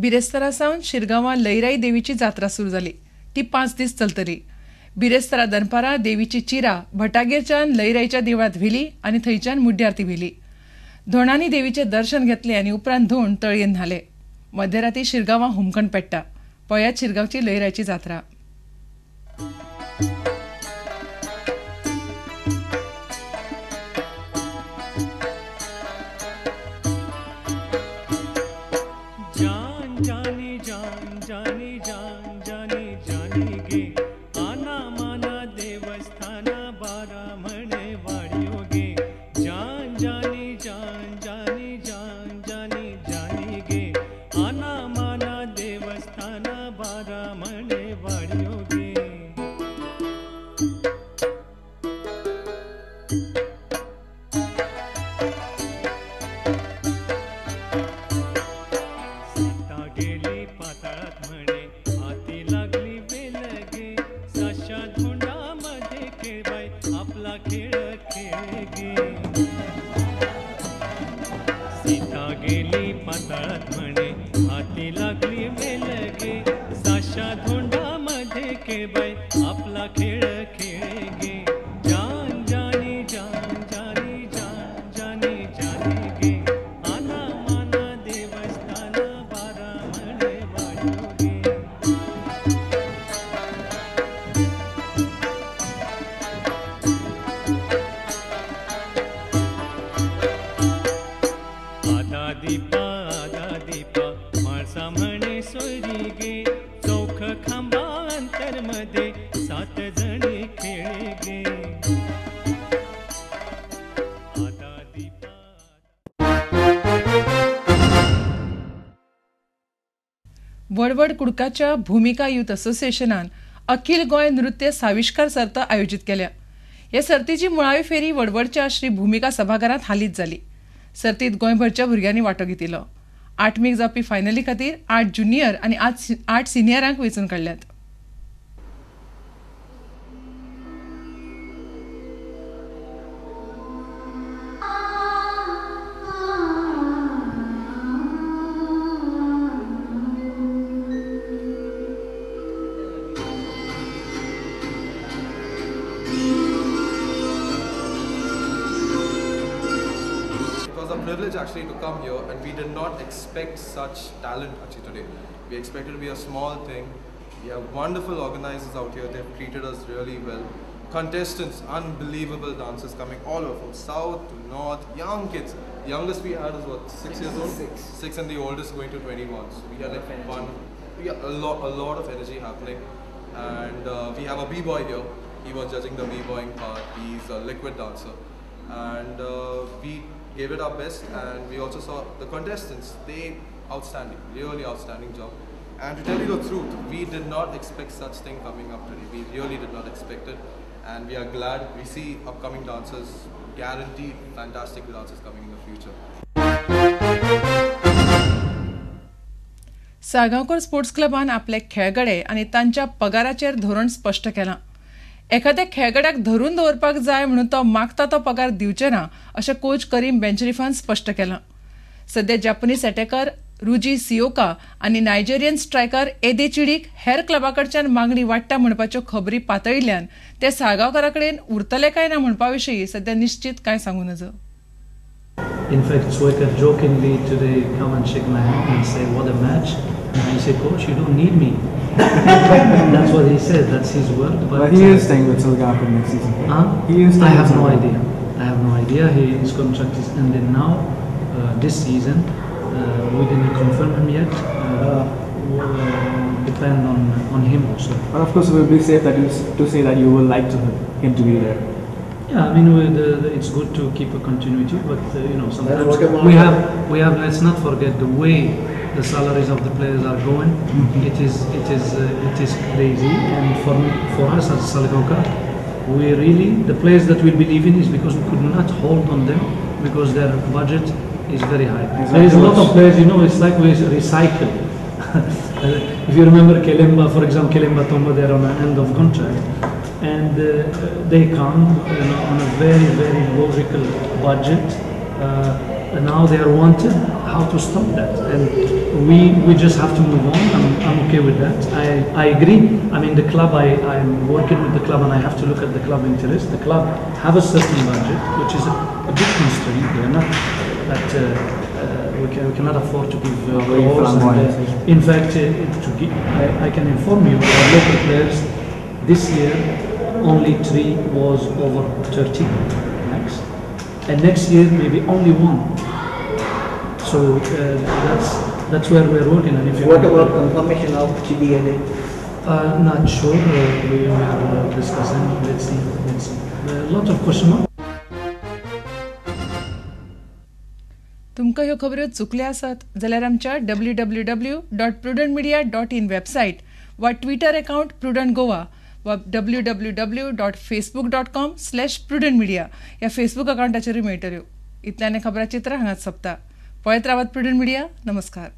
बिरेस्तारा सावन शिरगांवां लयराई देवीची जात्रा सुरू जाली. ती 5 दीस चलतली. बिरेस्तारा दनपारां देवीची चिरा भटागेरच्यान लयराईच्या देवळांत व्हेली आनी थंयच्यान मुड्डी आरती व्हेली. धोंडांनी देवीचे दर्शन घेतले आनी उपरांत धोंड तळयेन न्हाले. मध्यराती शिरगांवां हुमकण पेट्टा. पळयात शिरगांवची लयराईची जात्रा. वडवड कुडकाच्या भूमिका युथ असोसिएशनान अखिल गोंय नृत्य साविष्कार सर्त आयोजीत केल्या. ह्या सर्तीची मुळावी फेरी वडवडच्या श्री भूमिका सभाघरांत हालींच जाली. सर्तीत गोंयभरच्या भुरग्यांनी वांटो घेतिल्लो. 8 मेक जावपी फायनली खातीर 8 ज्युनियर आनी 8 सिनियरांक वेंचून काडल्यात. Privilege actually to come here, and we did not expect such talent actually today. We expected to be a small thing. We have wonderful organizers out here. They've treated us really well. Contestants, unbelievable dancers coming all over from south to north. Young kids. The youngest we had is what, 6 years old? 6, and the oldest going to 21. So we had like we had a lot of energy happening, and we have a b-boy here. He was judging the b-boying part. He's a liquid dancer, and we gave it our best, and we also saw the contestants. They outstanding, really outstanding job. And to tell you the truth, we did not expect such thing coming up today. We really did not expect it, and we are glad. We see upcoming dancers, guaranteed fantastic dancers coming in the future. Salgaocar sports क्लबान आपले खेळगडे आनी तांच्या पगाराचेर धोरण स्पश्ट केलां. एखाद्या खेळगड्याक धरून दवरपाक जाय म्हणून तो मागता तो पगार दिवचे ना अशें कोच करीम बेंचरीफान स्पश्ट केलां. सध्या जपानीज अटॅकर रुजी सिओका आनी नायजेरियन स्ट्रायकर एदे चिडीक हेर क्लबा कडच्यान मागणी वाडटा म्हणपाच्यो खबरी पातळिल्ल्यान ते साळगांवकारा कडेन उरतले काय ना म्हणपा विशीं सध्या निश्चित कांय सांगूं नज. In fact, Soika jokingly today come and shake my hand and say, "What a match!" And I say, "Coach, you don't need me." That's what he said. That's his word. But he is staying with Southampton next season. He is. I have no idea. I have no idea. His contract is ending now. This season, we didn't confirm him yet. Depend on him also. But of course, it will be safe that to say that you would like him to be there. Yeah, I mean, it's good to keep a continuity, but sometimes we have. Let's not forget the way the salaries of the players are going. It is crazy, and for us as Salgauka, we really the players that we believe in is because we could not hold on them because their budget is very high. There is a lot of players, it's like we recycle. If you remember Kelemba, for example, Kelemba Tomba, they're on an end of contract. And they come on a very, very logical budget, now they are wanted. How to stop that? And we just have to move on. I'm okay with that. I agree. I mean, the club, I'm working with the club, and I have to look at the club interest. The club have a certain budget, which is a bit constrained. They are not that we cannot afford to give crores. In fact, I can inform you, our local players this year only 3 was over 30 max, and next year maybe only 1. So that's where we're working. And if what about confirmation of GDLA? Not sure. We are discussing. Let's see. A lot of question marks. तुमकां ह्यो खबरो चुकल्यो आसात जाल्यार आमच्या www.prudentmedia.in website वा Twitter account prudent Goa वा www.facebook.com/prudentmedia ह्या Facebook अकाउंटाचेरूय मेळटल्यो. इतल्यान खबरां चित्रां हांगाच सोंपता. पळयत रावात प्रुडंट मिडिया. नमस्कार.